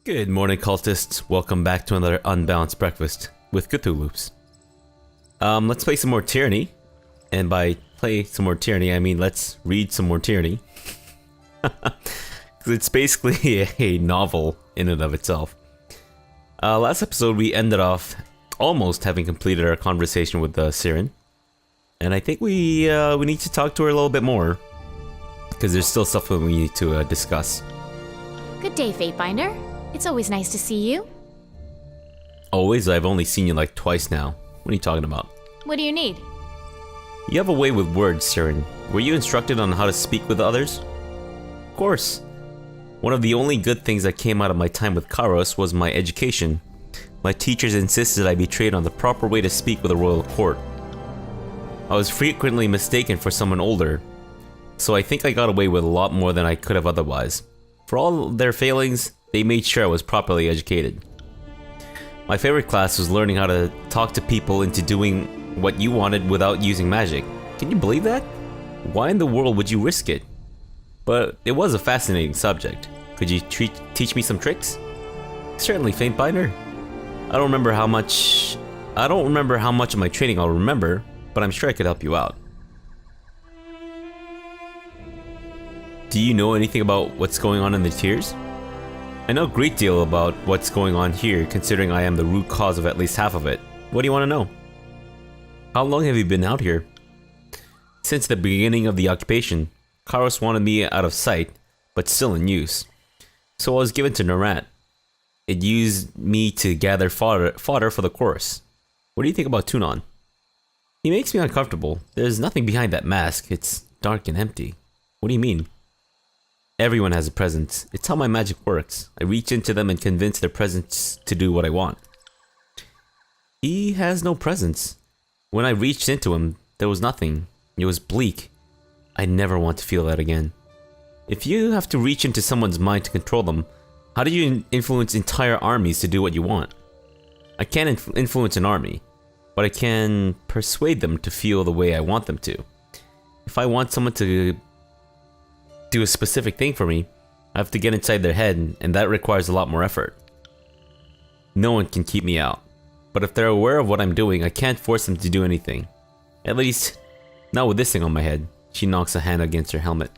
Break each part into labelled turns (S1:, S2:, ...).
S1: Good morning, cultists. Welcome back to another unbalanced breakfast with Cthulhu's. Let's play some more Tyranny. And by play some more Tyranny, I mean let's read some more Tyranny. Because it's basically a novel in and of itself. Last episode we ended off almost having completed our conversation with Siren. And I think we need to talk to her a little bit more. Because there's still stuff that we need to discuss.
S2: Good day, Fatebinder. It's always nice to see you.
S1: Always? I've only seen you like twice now. What are you talking about?
S2: What do you need?
S1: You have a way with words, Siren. Were you instructed on how to speak with others? Of course. One of the only good things that came out of my time with Kairos was my education. My teachers insisted I be trained on the proper way to speak with a royal court. I was frequently mistaken for someone older, so I think I got away with a lot more than I could have otherwise. For all their failings, they made sure I was properly educated. My favorite class was learning how to talk to people into doing what you wanted without using magic. Can you believe that? Why in the world would you risk it? But it was a fascinating subject. Could you teach me some tricks? Certainly, Fatebinder. I don't remember how much of my training I'll remember, but I'm sure I could help you out. Do you know anything about what's going on in the tiers? I know a great deal about what's going on here, considering I am the root cause of at least half of it. What do you want to know? How long have you been out here? Since the beginning of the occupation. Kairos wanted me out of sight, but still in use. So I was given to Narat. It used me to gather fodder for the chorus. What do you think about Tunon? He makes me uncomfortable. There's nothing behind that mask. It's dark and empty. What do you mean? Everyone has a presence. It's how my magic works. I reach into them and convince their presence to do what I want. He has no presence. When I reached into him, there was nothing. It was bleak. I never want to feel that again. If you have to reach into someone's mind to control them, how do you influence entire armies to do what you want? I can't influence an army, but I can persuade them to feel the way I want them to. If I want someone to do a specific thing for me, I have to get inside their head, and that requires a lot more effort. No one can keep me out, but if they're aware of what I'm doing, I can't force them to do anything. At least, not with this thing on my head. She knocks a hand against her helmet.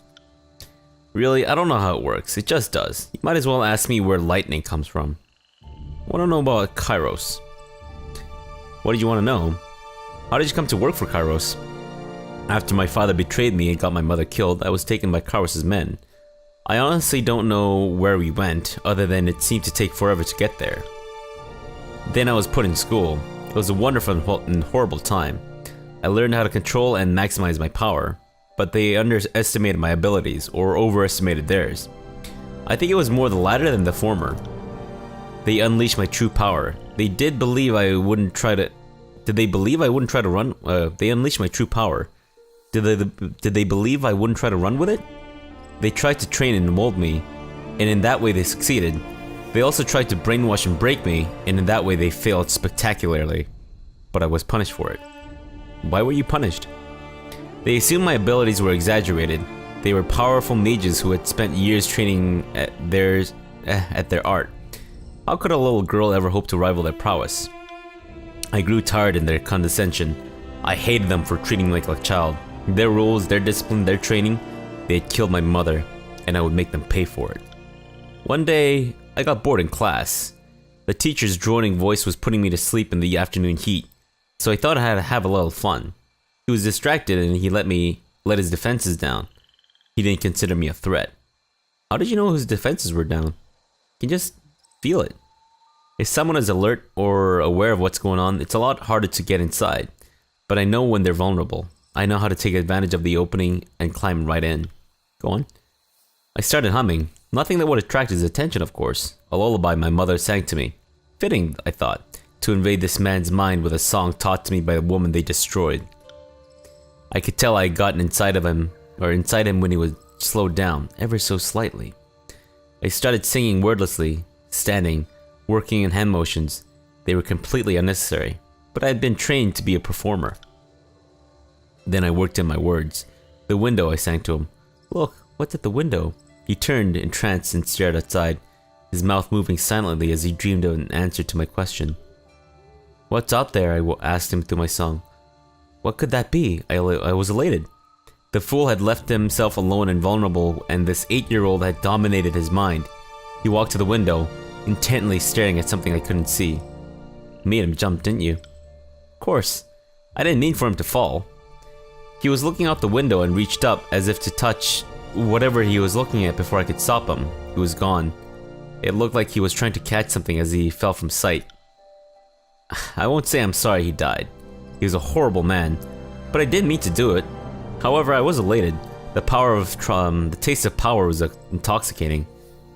S1: Really, I don't know how it works. It just does. You might as well ask me where lightning comes from. I want to know about Kyros. What did you want to know? How did you come to work for Kyros? After my father betrayed me and got my mother killed, I was taken by Kairos' men. I honestly don't know where we went, other than it seemed to take forever to get there. Then I was put in school. It was a wonderful and horrible time. I learned how to control and maximize my power, but they underestimated my abilities, or overestimated theirs. I think it was more the latter than the former. They unleashed my true power. They did believe I wouldn't try to... Did they believe I wouldn't try to run? They unleashed my true power. Did they believe I wouldn't try to run with it? They tried to train and mold me, and in that way they succeeded. They also tried to brainwash and break me, and in that way they failed spectacularly. But I was punished for it. Why were you punished? They assumed my abilities were exaggerated. They were powerful mages who had spent years training at their art. How could a little girl ever hope to rival their prowess? I grew tired in their condescension. I hated them for treating me like a child. Their rules, their discipline, their training, they had killed my mother, and I would make them pay for it. One day, I got bored in class. The teacher's droning voice was putting me to sleep in the afternoon heat, so I thought I had to have a little fun. He was distracted and he let his defenses down. He didn't consider me a threat. How did you know his defenses were down? You can just feel it. If someone is alert or aware of what's going on, it's a lot harder to get inside. But I know when they're vulnerable. I know how to take advantage of the opening and climb right in. Go on. I started humming. Nothing that would attract his attention, of course. A lullaby my mother sang to me. Fitting, I thought, to invade this man's mind with a song taught to me by the woman they destroyed. I could tell I had gotten inside him when he was slowed down, ever so slightly. I started singing wordlessly, standing, working in hand motions. They were completely unnecessary, but I had been trained to be a performer. Then I worked in my words. The window, I sang to him. Look, what's at the window? He turned, entranced, and stared outside. his mouth moving silently as he dreamed of an answer to my question. "What's out there?" I asked him through my song. What could that be? I was elated. The fool had left himself alone and vulnerable, and this 8-year-old had dominated his mind. He walked to the window, intently staring at something I couldn't see. Made him jump, didn't you? Of course. I didn't mean for him to fall. He was looking out the window and reached up as if to touch whatever he was looking at before I could stop him. He was gone. It looked like he was trying to catch something as he fell from sight. I won't say I'm sorry he died. He was a horrible man, but I didn't mean to do it. However, I was elated. The taste of power was intoxicating.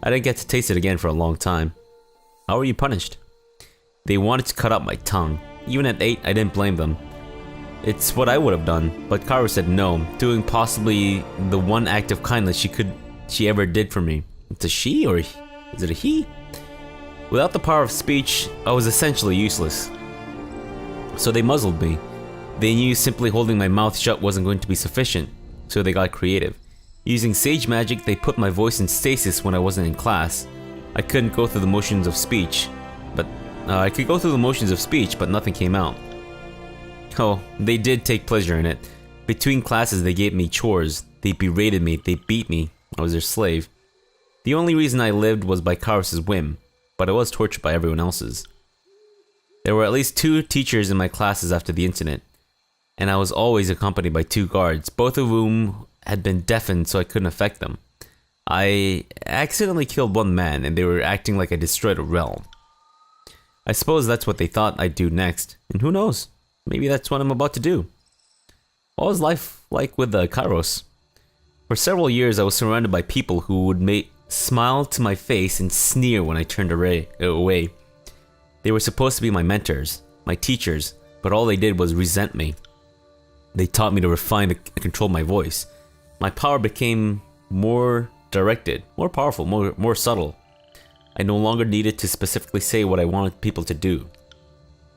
S1: I didn't get to taste it again for a long time. How were you punished? They wanted to cut out my tongue. Even at 8, I didn't blame them. It's what I would have done, but Kyros said no, doing possibly the one act of kindness she ever did for me. It's a she, or is it a he? Without the power of speech, I was essentially useless. So they muzzled me. They knew simply holding my mouth shut wasn't going to be sufficient, so they got creative. Using sage magic, they put my voice in stasis when I wasn't in class. I couldn't go through the motions of speech, but nothing came out. Oh, they did take pleasure in it. Between classes, they gave me chores. They berated me. They beat me. I was their slave. The only reason I lived was by Kyros' whim, but I was tortured by everyone else's. There were at least 2 teachers in my classes after the incident, and I was always accompanied by 2 guards, both of whom had been deafened so I couldn't affect them. I accidentally killed one man, and they were acting like I destroyed a realm. I suppose that's what they thought I'd do next, and who knows, maybe that's what I'm about to do. What was life like with Kairos? For several years I was surrounded by people who would smile to my face and sneer when I turned away. They were supposed to be my mentors, my teachers, but all they did was resent me. They taught me to refine and control my voice. My power became more directed, more powerful, more subtle. I no longer needed to specifically say what I wanted people to do.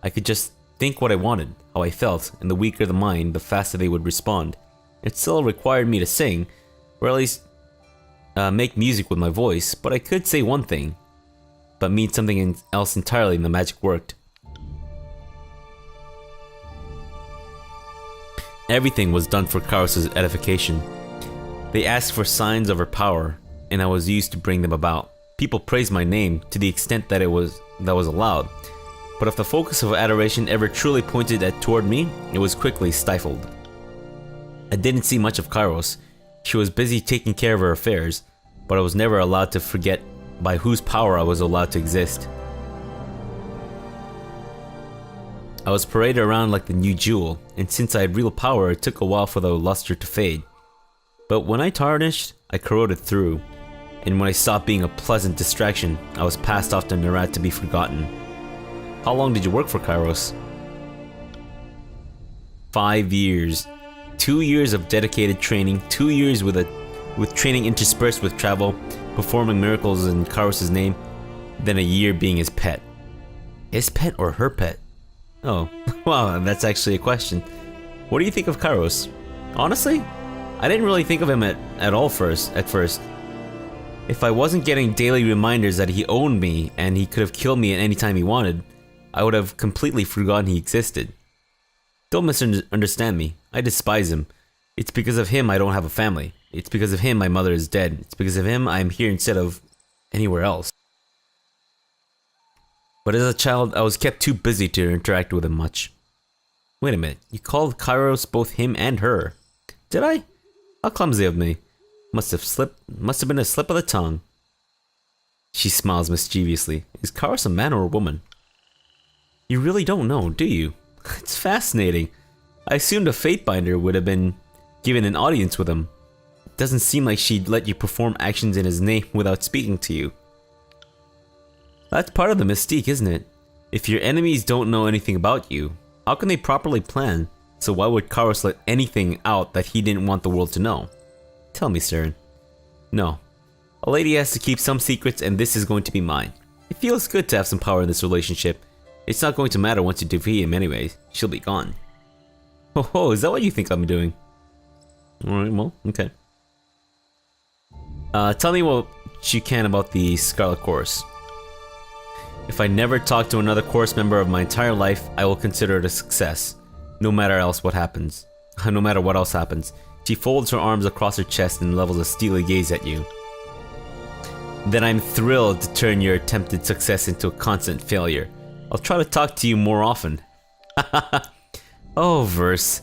S1: I could just think what I wanted, how I felt, and the weaker the mind, the faster they would respond. It still required me to sing, or at least make music with my voice, but I could say one thing, but mean something else entirely, and the magic worked. Everything was done for Kyros' edification. They asked for signs of her power, and I was used to bring them about. People praised my name to the extent that was allowed, but if the focus of adoration ever truly pointed toward me, it was quickly stifled. I didn't see much of Kyros. She was busy taking care of her affairs, but I was never allowed to forget by whose power I was allowed to exist. I was paraded around like the new jewel, and since I had real power, it took a while for the luster to fade. But when I tarnished, I corroded through, and when I stopped being a pleasant distraction, I was passed off to Nerat to be forgotten. How long did you work for Kyros? 5 years. 2 years of dedicated training, 2 years with training interspersed with travel, performing miracles in Kyros' name, then a year being his pet. His pet or her pet? Oh, wow, that's actually a question. What do you think of Kyros? Honestly, I didn't really think of him at first. If I wasn't getting daily reminders that he owned me and he could have killed me at any time he wanted, I would have completely forgotten he existed. Don't misunderstand me. I despise him. It's because of him I don't have a family. It's because of him my mother is dead. It's because of him I am here instead of anywhere else. But as a child, I was kept too busy to interact with him much. Wait a minute, you called Kyros both him and her. Did I? How clumsy of me. Must have been a slip of the tongue. She smiles mischievously. Is Kyros a man or a woman? You really don't know, do you? It's fascinating. I assumed a Fatebinder would have been given an audience with him. It doesn't seem like she'd let you perform actions in his name without speaking to you. That's part of the mystique, isn't it? If your enemies don't know anything about you, how can they properly plan? So why would Kyros let anything out that he didn't want the world to know? Tell me, Saren. No. A lady has to keep some secrets, and this is going to be mine. It feels good to have some power in this relationship. It's not going to matter once you defeat him anyways. She'll be gone. Oh, is that what you think I'm doing? Alright, well, okay. Tell me what you can about the Scarlet Chorus. If I never talk to another chorus member of my entire life, I will consider it a success. No matter what else happens. She folds her arms across her chest and levels a steely gaze at you. Then I'm thrilled to turn your attempted success into a constant failure. I'll try to talk to you more often. Oh, verse.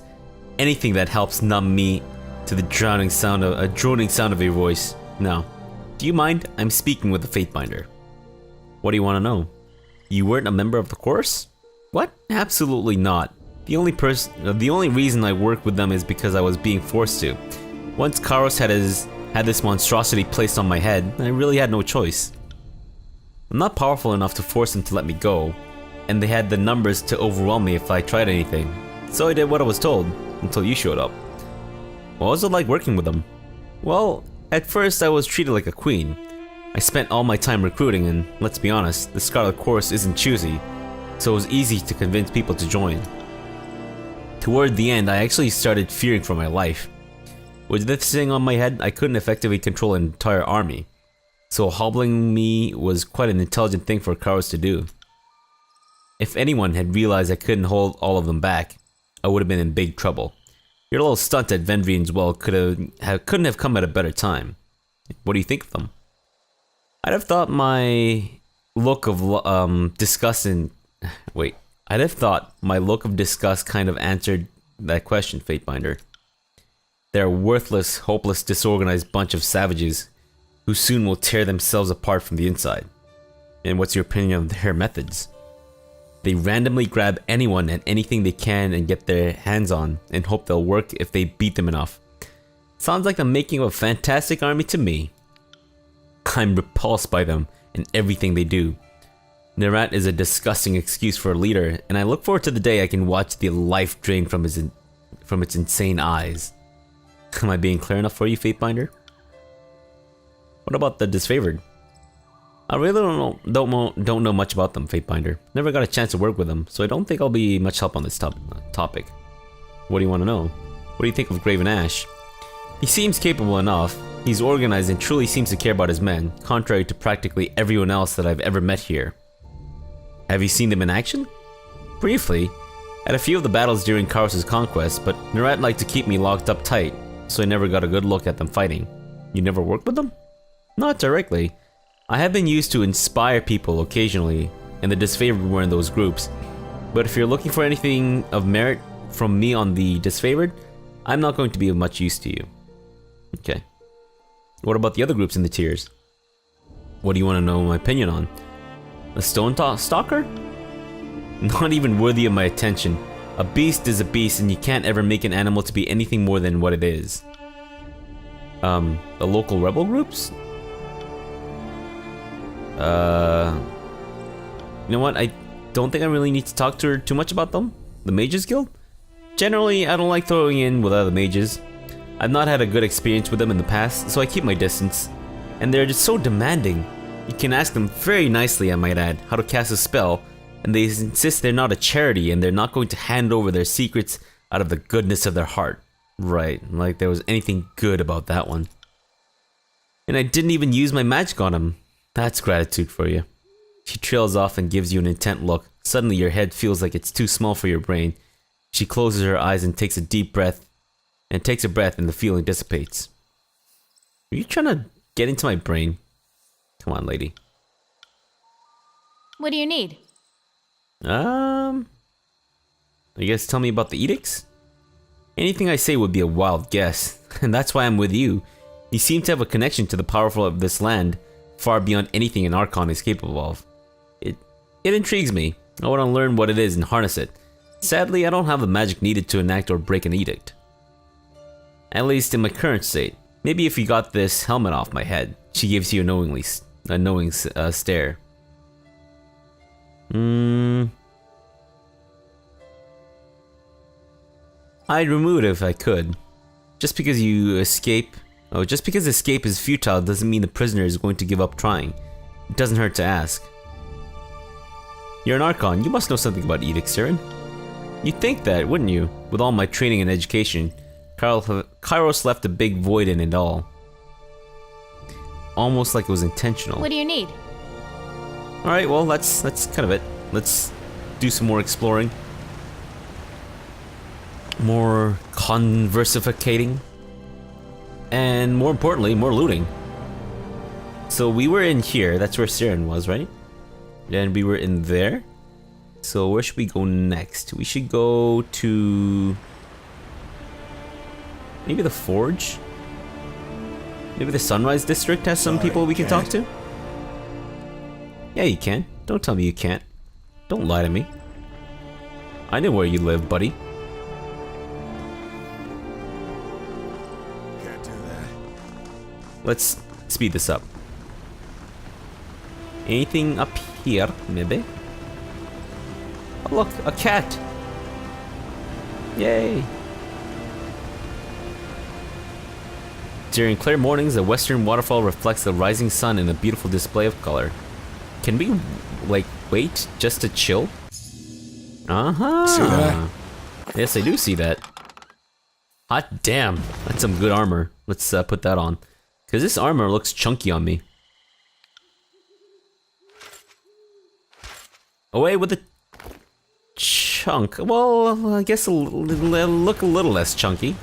S1: Anything that helps numb me to the droning sound of your voice. Now, do you mind? I'm speaking with the Fatebinder. What do you want to know? You weren't a member of the chorus? What? Absolutely not. The only reason I worked with them is because I was being forced to. Once Kairos had this monstrosity placed on my head, I really had no choice. I'm not powerful enough to force them to let me go, and they had the numbers to overwhelm me if I tried anything. So I did what I was told, until you showed up. What was it like working with them? Well, at first I was treated like a queen. I spent all my time recruiting, and let's be honest, the Scarlet Chorus isn't choosy, so it was easy to convince people to join. Toward the end, I actually started fearing for my life. With this thing on my head, I couldn't effectively control an entire army, so hobbling me was quite an intelligent thing for Kyros to do. If anyone had realized I couldn't hold all of them back, I would have been in big trouble. Your little stunt at Vendrian's Well couldn't have come at a better time. What do you think of them? I'd have thought my look of disgust kind of answered that question, Fatebinder. They're a worthless, hopeless, disorganized bunch of savages who soon will tear themselves apart from the inside. And what's your opinion of their methods? They randomly grab anyone and anything they can and get their hands on and hope they'll work if they beat them enough. Sounds like the making of a fantastic army to me. I'm repulsed by them and everything they do. Nerat is a disgusting excuse for a leader, and I look forward to the day I can watch the life drain from its insane eyes. Am I being clear enough for you, Fatebinder? What about the disfavored? I really don't know much about them, Fatebinder. Never got a chance to work with them, so I don't think I'll be much help on this topic. What do you want to know? What do you think of Graven Ash? He seems capable enough. He's organized and truly seems to care about his men, contrary to practically everyone else that I've ever met here. Have you seen them in action? Briefly, at a few of the battles during Kairos' conquest, but Nerat liked to keep me locked up tight, so I never got a good look at them fighting. You never worked with them? Not directly. I have been used to inspire people occasionally, and the disfavored were in those groups. But if you're looking for anything of merit from me on the disfavored, I'm not going to be of much use to you. Okay. What about the other groups in the tiers? What do you want to know my opinion on? A stone stalker? Not even worthy of my attention. A beast is a beast, and you can't ever make an animal to be anything more than what it is. The local rebel groups? You know what? I don't think I really need to talk to her too much about them. The Mages Guild? Generally, I don't like throwing in with other mages. I've not had a good experience with them in the past, so I keep my distance. And they're just so demanding. You can ask them very nicely, I might add, how to cast a spell, and they insist they're not a charity and they're not going to hand over their secrets out of the goodness of their heart. Right, like there was anything good about that one. And I didn't even use my magic on him. That's gratitude for you. She trails off and gives you an intent look. Suddenly your head feels like it's too small for your brain. She closes her eyes and takes a deep breath. And takes a breath and the feeling dissipates. Are you trying to get into my brain? Come on, lady.
S2: What do you need?
S1: I guess tell me about the edicts? Anything I say would be a wild guess, and that's why I'm with you. You seem to have a connection to the powerful of this land, far beyond anything an Archon is capable of. It intrigues me. I want to learn what it is and harness it. Sadly, I don't have the magic needed to enact or break an edict. At least in my current state. Maybe if you got this helmet off my head. She gives you a knowing stare. I'd remove it if I could. Just because escape is futile doesn't mean the prisoner is going to give up trying. It doesn't hurt to ask. You're an Archon, you must know something about edicts, Siren. You'd think that, wouldn't you? With all my training and education. Kairos left a big void in it all. Almost like it was intentional.
S2: What do you need?
S1: Alright, well, that's kind of it. Let's do some more exploring. More conversificating. And more importantly, more looting. So we were in here, that's where Siren was, right? Then we were in there. So where should we go next? We should go to... maybe the Forge? Maybe the Sunrise District has some people we can talk to? Yeah, you can. Don't tell me you can't. Don't lie to me. I know where you live, buddy.
S3: Can't do that.
S1: Let's speed this up. Anything up here, maybe? Oh look, a cat! Yay! During clear mornings, the western waterfall reflects the rising sun in a beautiful display of color. Can we, like, wait just to chill? Uh-huh.
S3: See that?
S1: Yes, I do see that. Hot damn, that's some good armor. Let's put that on. Because this armor looks chunky on me. Away with the chunk. Well, I guess it'll look a little less chunky.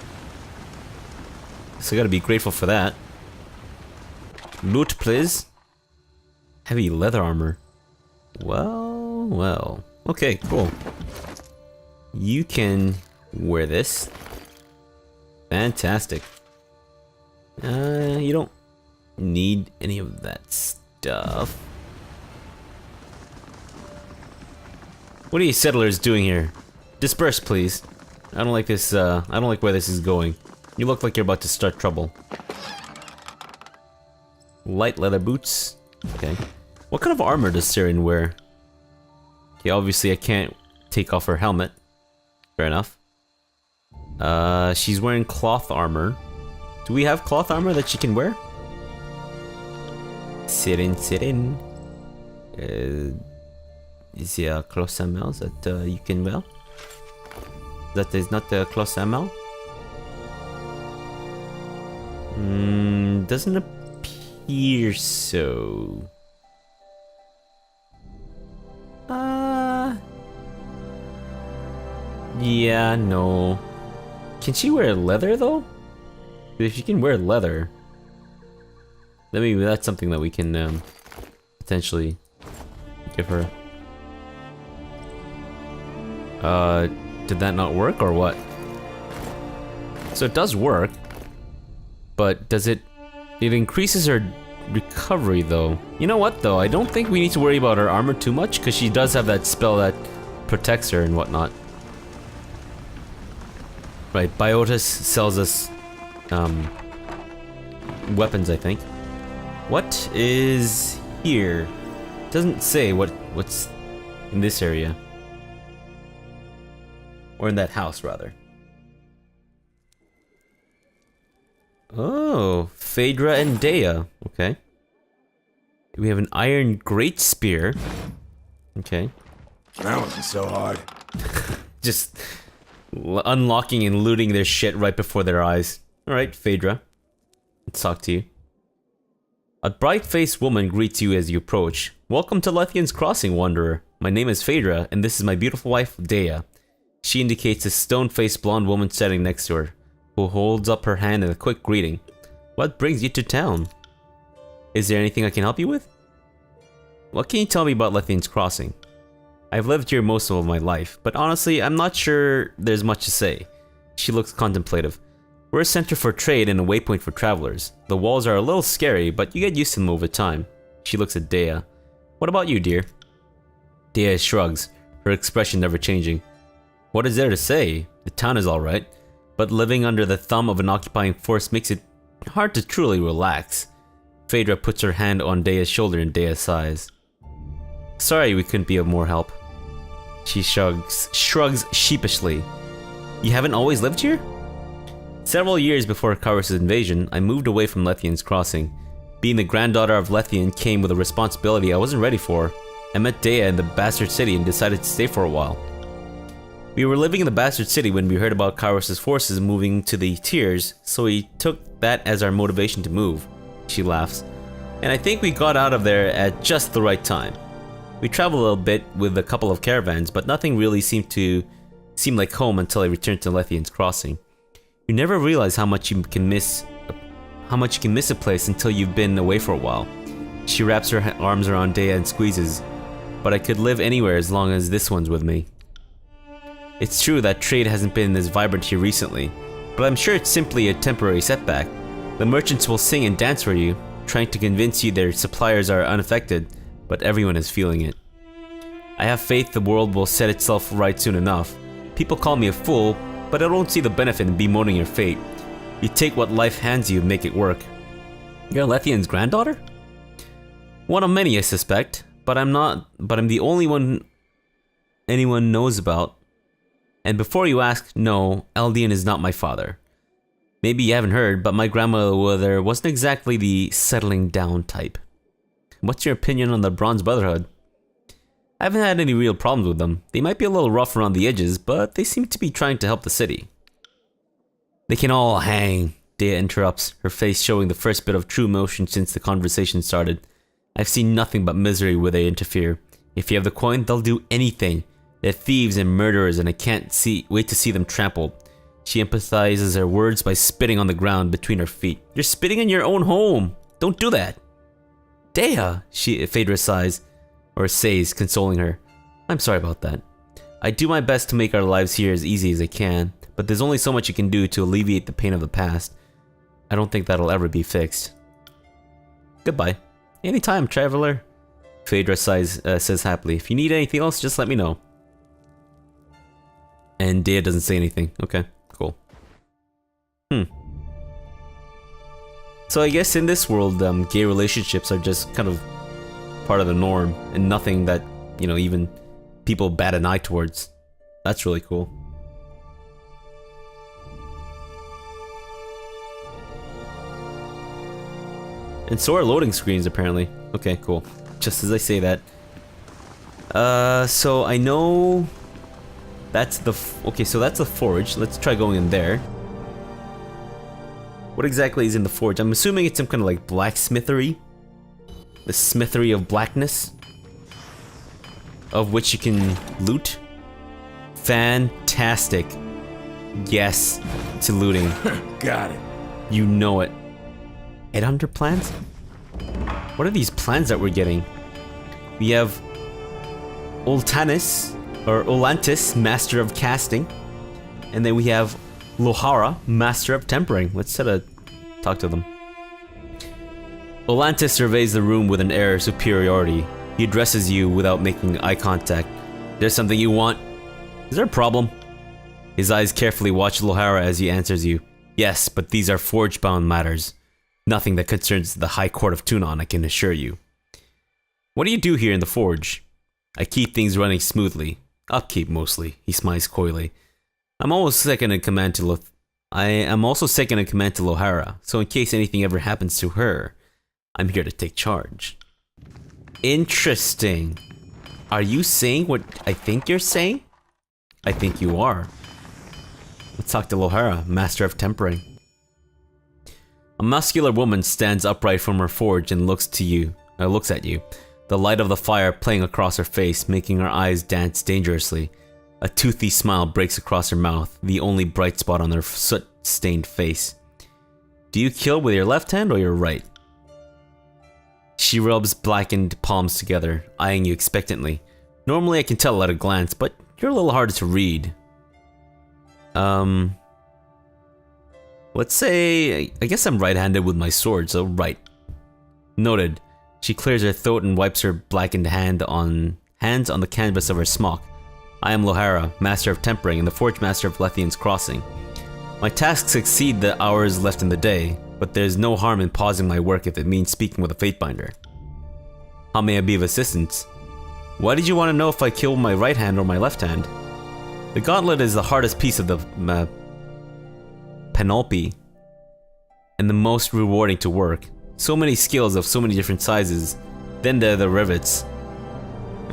S1: So I gotta be grateful for that. Loot, please. Heavy leather armor. Well, well. Okay, cool. You can wear this. Fantastic. You don't need any of that stuff. What are you settlers doing here? Disperse, please. I don't like this, I don't like where this is going. You look like you're about to start trouble. Light leather boots. Okay. What kind of armor does Siren wear? Okay, obviously I can't take off her helmet. Fair enough. She's wearing cloth armor. Do we have cloth armor that she can wear? Siren. Is there a cloth armor that you can wear? That is not a cloth armor? Doesn't appear so. Yeah, no. Can she wear leather though? If she can wear leather, then maybe that's something that we can potentially give her. Did that not work or what? So it does work, but does it? It increases her recovery though. You know what though? I don't think we need to worry about her armor too much because she does have that spell that protects her and whatnot. Right, Biotis sells us weapons, I think. What is here? Doesn't say what's in this area. Or in that house, rather. Oh, Phaedra and Dea. Okay. We have an iron great spear. Okay.
S3: That wasn't so hard.
S1: Just unlocking and looting their shit right before their eyes. Alright, Phaedra. Let's talk to you. A bright-faced woman greets you as you approach. Welcome to Lethian's Crossing, Wanderer. My name is Phaedra, and this is my beautiful wife, Dea. She indicates a stone-faced blonde woman standing next to her, who holds up her hand in a quick greeting. What brings you to town? Is there anything I can help you with? What can you tell me about Lethian's Crossing? I've lived here most of my life, but honestly, I'm not sure there's much to say. She looks contemplative. We're a center for trade and a waypoint for travelers. The walls are a little scary, but you get used to them over time. She looks at Dea. What about you, dear? Dea shrugs, her expression never changing. What is there to say? The town is alright, but living under the thumb of an occupying force makes it hard to truly relax. Phaedra puts her hand on Dea's shoulder and Dea sighs. Sorry we couldn't be of more help. She shrugs sheepishly. You haven't always lived here? Several years before Kairos' invasion, I moved away from Lethian's Crossing. Being the granddaughter of Lethian came with a responsibility I wasn't ready for. I met Dea in the Bastard City and decided to stay for a while. We were living in the Bastard City when we heard about Kairos' forces moving to the tiers, so we took that as our motivation to move. She laughs. And I think we got out of there at just the right time. We traveled a little bit with a couple of caravans, but nothing really seemed like home until I returned to Lethian's Crossing. You never realize how much you can miss a place until you've been away for a while. She wraps her arms around Dea and squeezes, but I could live anywhere as long as this one's with me. It's true that trade hasn't been as vibrant here recently, but I'm sure it's simply a temporary setback. The merchants will sing and dance for you, trying to convince you their suppliers are unaffected, but everyone is feeling it. I have faith the world will set itself right soon enough. People call me a fool, but I don't see the benefit in bemoaning your fate. You take what life hands you and make it work. You're Lethian's granddaughter? One of many, I suspect, but I'm the only one anyone knows about. And before you ask, no, Eldian is not my father. Maybe you haven't heard, but my grandmother wasn't exactly the settling down type. What's your opinion on the Bronze Brotherhood? I haven't had any real problems with them. They might be a little rough around the edges, but they seem to be trying to help the city. They can all hang, Dea interrupts, her face showing the first bit of true emotion since the conversation started. I've seen nothing but misery where they interfere. If you have the coin, they'll do anything. They're thieves and murderers, and I can't wait to see them trampled. She empathizes her words by spitting on the ground between her feet. You're spitting in your own home. Don't do that. Dea, Phaedra sighs, or says, consoling her. I'm sorry about that. I do my best to make our lives here as easy as I can, but there's only so much you can do to alleviate the pain of the past. I don't think that'll ever be fixed. Goodbye. Anytime, traveler. Phaedra says happily. If you need anything else, just let me know. And Dea doesn't say anything. Okay, cool. So I guess in this world, gay relationships are just kind of part of the norm, and nothing that, you know, even people bat an eye towards. That's really cool. And so are loading screens, apparently. Okay, cool. Just as I say that. So I know that's the okay, so that's the forge. Let's try going in there. What exactly is in the forge? I'm assuming it's some kind of like blacksmithery. The smithery of blackness, of which you can loot. Fantastic. Yes to looting.
S3: Got it.
S1: You know it. Headhunter plans? What are these plans that we're getting? We have Oltanis, or Olantis, Master of Casting. And then we have Lahara, Master of Tempering. Let's talk to them. Olantis surveys the room with an air of superiority. He addresses you without making eye contact. There's something you want? Is there a problem? His eyes carefully watch Lahara as he answers you. Yes, but these are forge-bound matters. Nothing that concerns the High Court of Tunon, I can assure you. What do you do here in the forge? I keep things running smoothly. Upkeep, mostly. He smiles coyly. I am also second in command to Lahara, so in case anything ever happens to her, I'm here to take charge. Interesting. Are you saying what I think you're saying? I think you are. Let's talk to Lahara, Master of Tempering. A muscular woman stands upright from her forge and looks at you, the light of the fire playing across her face, making her eyes dance dangerously. A toothy smile breaks across her mouth, the only bright spot on her soot-stained face. Do you kill with your left hand or your right? She rubs blackened palms together, eyeing you expectantly. Normally I can tell at a glance, but you're a little harder to read. Let's say, I guess I'm right-handed with my sword, so right. Noted. She clears her throat and wipes her blackened hands on the canvas of her smock. I am Lahara, Master of Tempering and the Forge Master of Lethian's Crossing. My tasks exceed the hours left in the day, but there's no harm in pausing my work if it means speaking with a Fatebinder. How may I be of assistance? Why did you want to know if I kill my right hand or my left hand? The gauntlet is the hardest piece of the panoply, and the most rewarding to work. So many skills of so many different sizes. Then there are the rivets.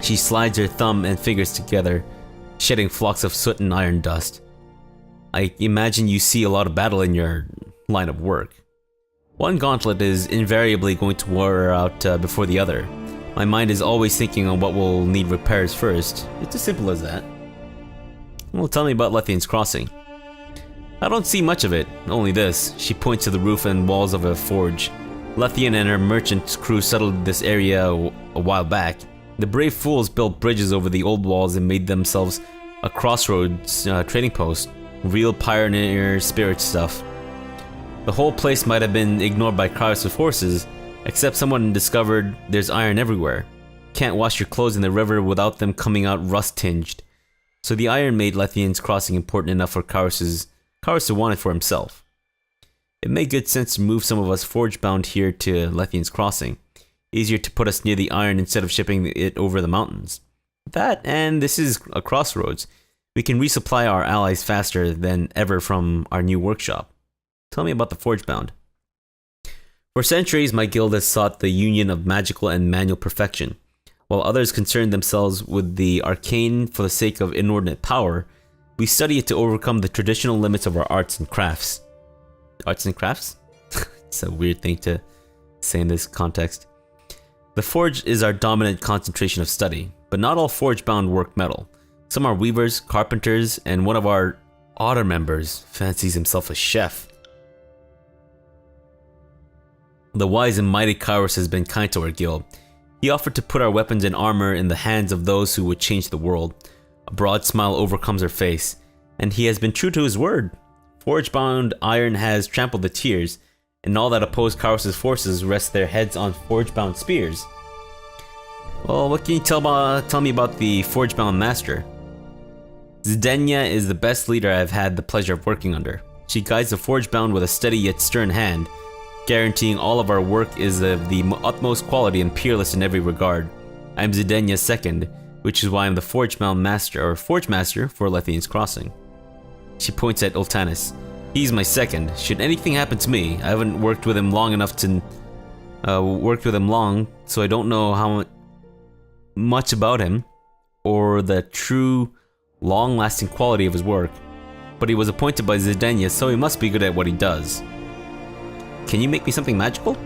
S1: She slides her thumb and fingers together, shedding flocks of soot and iron dust. I imagine you see a lot of battle in your line of work. One gauntlet is invariably going to wear out before the other, My mind is always thinking on what will need repairs first. It's as simple as that. Well, tell me about Lethian's Crossing. I don't see much of it, only this. She points to the roof and walls of a forge. Lethian and her merchant crew settled this area a while back. The brave fools built bridges over the old walls and made themselves a crossroads trading post. Real pioneer spirit stuff. The whole place might have been ignored by Kairos' forces, except someone discovered there's iron everywhere. Can't wash your clothes in the river without them coming out rust-tinged. So the iron made Lethian's Crossing important enough for Kairos to want it for himself. It made good sense to move some of us forge-bound here to Lethian's Crossing. Easier to put us near the iron instead of shipping it over the mountains. That, and this is a crossroads. We can resupply our allies faster than ever from our new workshop. Tell me about the forge-bound. For centuries, my guild has sought the union of magical and manual perfection. While others concern themselves with the arcane for the sake of inordinate power, we study it to overcome the traditional limits of our arts and crafts. Arts and crafts? It's a weird thing to say in this context. The forge is our dominant concentration of study, but not all forge-bound work metal. Some are weavers, carpenters, and one of our otter members fancies himself a chef. The wise and mighty Kyros has been kind to our guild. He offered to put our weapons and armor in the hands of those who would change the world. A broad smile overcomes her face, and he has been true to his word. Forge-bound iron has trampled the tears, and all that oppose Kairos' forces rest their heads on forge-bound spears. Well, what can you tell me about the forge-bound master? Zdenya is the best leader I've had the pleasure of working under. She guides the forge-bound with a steady yet stern hand, guaranteeing all of our work is of the utmost quality and peerless in every regard. I'm Zdenya's second, which is why I'm the forge-bound master, or forge master, for Lethian's Crossing. She points at Ultanis. He's my second. Should anything happen to me, I haven't worked with him long enough to so I don't know how much about him or the true long-lasting quality of his work. But he was appointed by Zdenya, so he must be good at what he does. Can you make me something magical?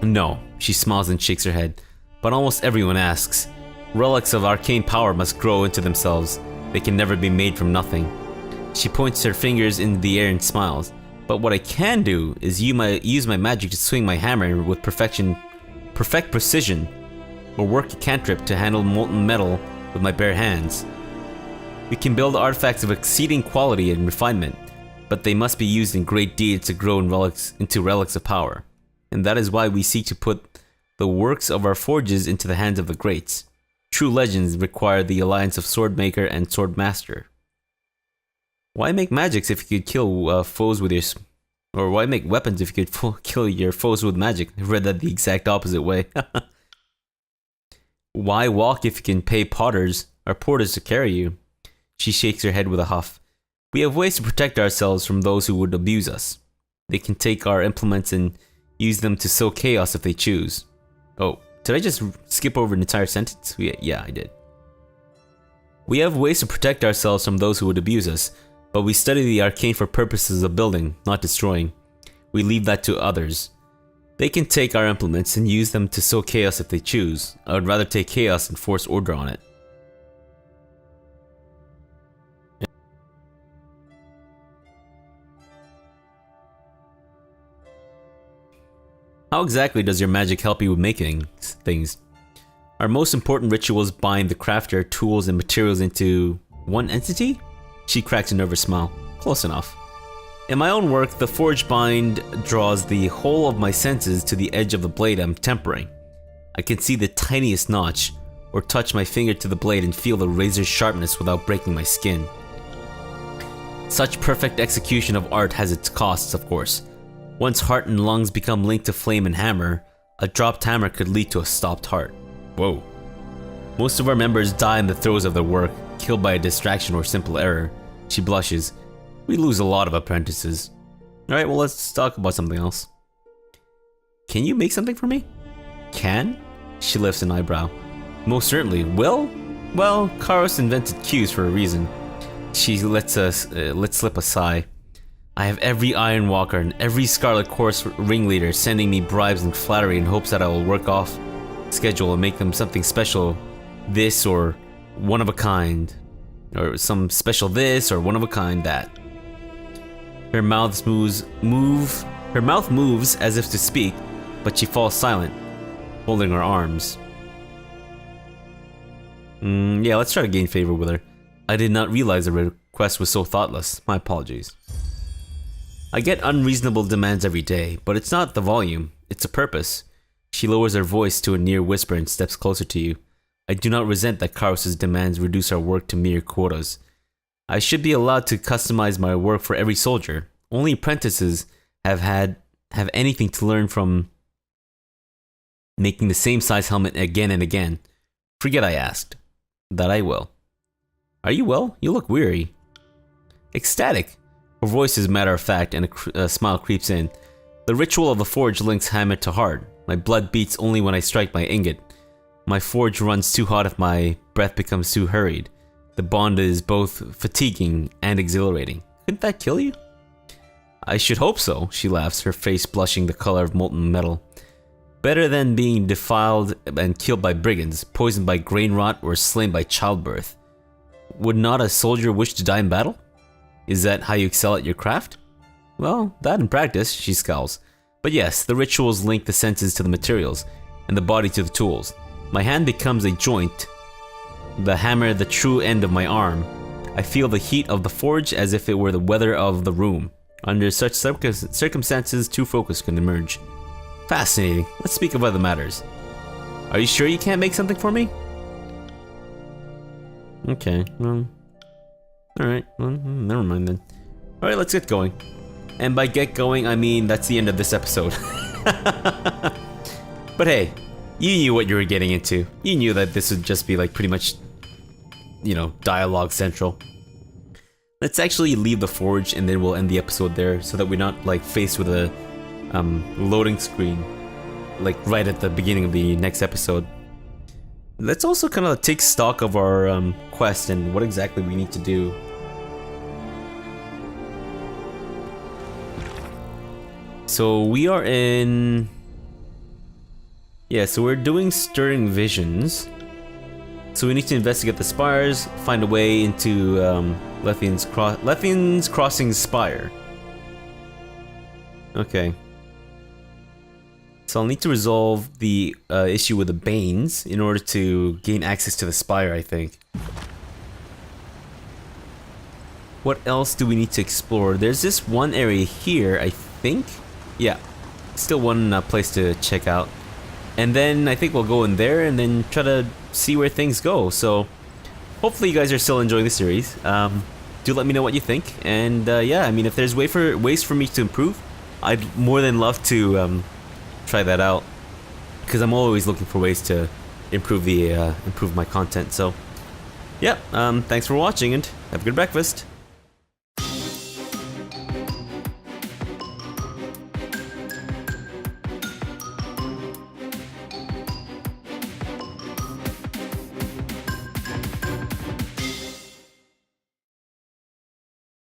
S1: No, she smiles and shakes her head. But almost everyone asks. Relics of arcane power must grow into themselves. They can never be made from nothing. She points her fingers into the air and smiles. But what I can do is use my magic to swing my hammer with perfect precision, or work a cantrip to handle molten metal with my bare hands. We can build artifacts of exceeding quality and refinement, but they must be used in great deeds to grow into relics of power. And that is why we seek to put the works of our forges into the hands of the greats. True legends require the alliance of Swordmaker and Swordmaster. Why make magics if you could kill foes with your... Or why make weapons if you could kill your foes with magic? I read that the exact opposite way. Why walk if you can pay porters to carry you? She shakes her head with a huff. We have ways to protect ourselves from those who would abuse us. They can take our implements and use them to sow chaos if they choose. Oh, did I just skip over an entire sentence? Yeah, I did. We have ways to protect ourselves from those who would abuse us, but we study the arcane for purposes of building, not destroying. We leave that to others. They can take our implements and use them to sow chaos if they choose. I would rather take chaos and force order on it. How exactly does your magic help you with making things? Our most important rituals bind the crafter, tools, and materials into one entity? She cracks a nervous smile. Close enough. In my own work, the forge bind draws the whole of my senses to the edge of the blade I'm tempering. I can see the tiniest notch, or touch my finger to the blade and feel the razor's sharpness without breaking my skin. Such perfect execution of art has its costs, of course. Once heart and lungs become linked to flame and hammer, a dropped hammer could lead to a stopped heart. Whoa. Most of our members die in the throes of their work, killed by a distraction or simple error. She blushes. We lose a lot of apprentices. Alright, well, let's talk about something else. Can you make something for me? Can? She lifts an eyebrow. Most certainly. Well, Kairos invented cues for a reason. She lets slip a sigh. I have every Iron Walker and every Scarlet Horse ringleader sending me bribes and flattery in hopes that I will work off schedule and make them something special, this or one of a kind, or some special this or one of a kind that. Her mouth moves as if to speak, but she falls silent, holding her arms. Yeah, let's try to gain favor with her. I did not realize the request was so thoughtless. My apologies. I get unreasonable demands every day, but it's not the volume, it's a purpose. She lowers her voice to a near whisper and steps closer to you. I do not resent that Kairos' demands reduce our work to mere quotas. I should be allowed to customize my work for every soldier. Only apprentices have anything to learn from making the same size helmet again and again. Forget I asked. That I will. Are you well? You look weary. Ecstatic. Her voice is matter of fact and a smile creeps in. The ritual of the forge links hammer to heart. My blood beats only when I strike my ingot. My forge runs too hot if my breath becomes too hurried. The bond is both fatiguing and exhilarating. Couldn't that kill you? I should hope so, she laughs, her face blushing the color of molten metal. Better than being defiled and killed by brigands, poisoned by grain rot, or slain by childbirth. Would not a soldier wish to die in battle? Is that how you excel at your craft? Well, that in practice, she scowls. But yes, the rituals link the senses to the materials, and the body to the tools. My hand becomes a joint, the hammer the true end of my arm. I feel the heat of the forge as if it were the weather of the room. Under such circumstances, true focus can emerge. Fascinating. Let's speak of other matters. Are you sure you can't make something for me? Okay, well... Alright, well, never mind then. Alright, let's get going. And by get going, I mean that's the end of this episode. But hey, you knew what you were getting into. You knew that this would just be like pretty much, you know, dialogue central. Let's actually leave the forge and then we'll end the episode there so that we're not like faced with a loading screen like right at the beginning of the next episode. Let's also kind of take stock of our quest and what exactly we need to do. So we are in... Yeah, so we're doing Stirring Visions. So we need to investigate the spires, find a way into Lethian's Crossing Spire. Okay. So I'll need to resolve the issue with the Banes in order to gain access to the spire, I think. What else do we need to explore? There's this one area here, I think. Yeah, still one place to check out. And then I think we'll go in there and then try to see where things go. So hopefully you guys are still enjoying the series. Do let me know what you think. And yeah, I mean, if there's ways for me to improve, I'd more than love to try that out. Because I'm always looking for ways to improve my content. So yeah, thanks for watching and have a good breakfast.